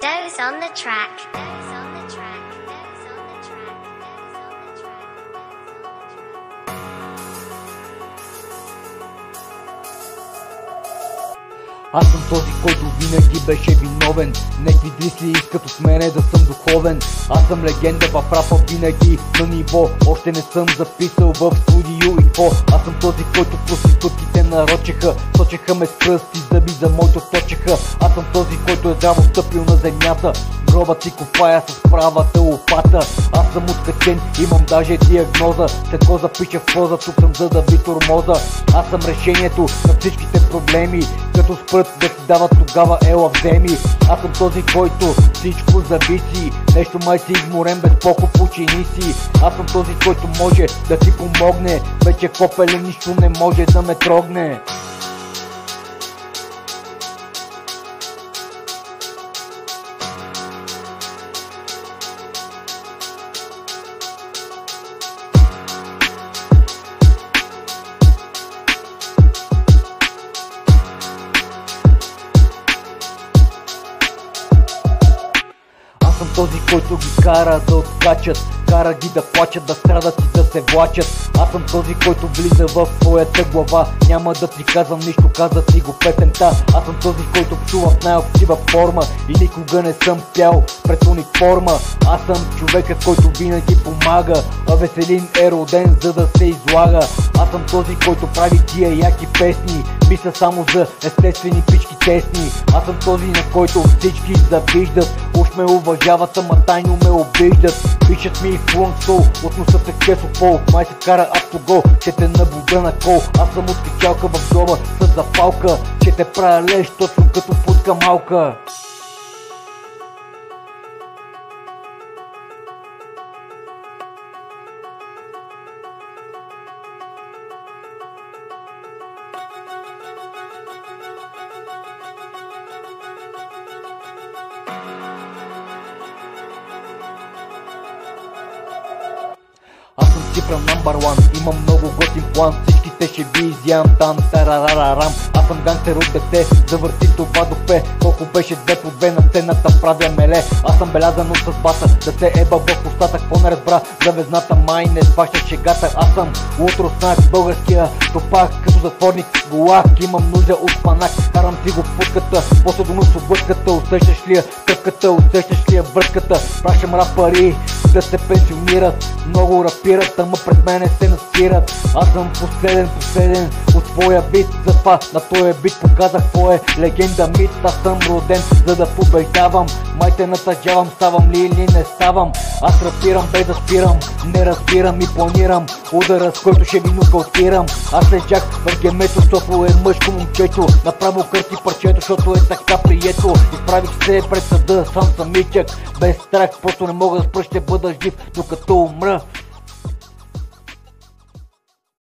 Doze on the track. Doze on the track. Doze on the track. Doze on the track. Аз съм този, който винаги беше виновен. Некви дрисли искат от мене да съм духовен. Аз съм легенда в рапа винаги на ниво. Още не съм записал в студио и какво. Аз съм този, който проститутките нарочеха. Сочеха ме с пръсти, зъби за моето точеха. Аз съм този, който е здраво стъпил на земята. Гроба си копая с правата лопата. Аз съм откачен, имам даже диагноза. След какво запиша в проза, тук съм за да ви тормоза. Аз съм решението на всичките проблеми. Като спрат да ти дават, тогава ела вземи. Аз съм този, който всичко зависи. Нещо май си изморен, без покоп учени си. Аз съм този, който може да ти помогне. Вече в попеле нищо не може да ме трогне. Аз съм този, който ги кара да откачат, кара ги да плачат, да страдат и да се влачат. Аз съм този, който влиза в твоята глава. Няма да ти казвам нищо, каза си го песента. Аз съм този, който псува в най-актива форма и никога не съм пял пред униформа. Аз съм човекът, който винаги помага, а Веселин е роден, за да се излага. Аз съм този, който прави тия яки песни, мисля само за естествени пички тесни. Аз съм този, на който всички завиждат, уж ме уважават, ама тайно ме обиждат. Пишат ми флунсол, от носа те кесопол, май се кара автогол, че те набуда на кол. Аз съм откачалка в гроба с запалка, че те правя леш точно като путка малка. Аз съм цифра number one, имам много готин план. Всичките ще ви изям там, тарарарарам. Аз съм гангстер от дете, завърти това до пе. Колко беше 2 по 2 на сцената, правя меле. Аз съм белязан от съдбата, да се еба в устата. Какво не разбра за везната, май не сваща шегата. Аз съм утроснак, българския топак, като затворник голак. Имам нужда от панак, карам си го в путката, после до нос облъчката. Усещаш ли я тръпката, усещаш ли я врътката? Пращам рапари да се пенсионират, много рапират, ама пред мене се насират. Аз съм последен от своя бит, затова на този бит показах кой е легенда мит. Аз съм роден, за да побеждавам, май те натъжавам, ставам ли или не ставам. Аз рапирам без да спирам, не разбирам и планирам удара, с който ще ви нокаутирам. Аз лежах в гемето, защото е мъжко момчето, направо кърти парчето, защото е така прието. Изправих се пред съда, сам самичък, без страх, просто не мога да спра, ще бъда жив докато умра.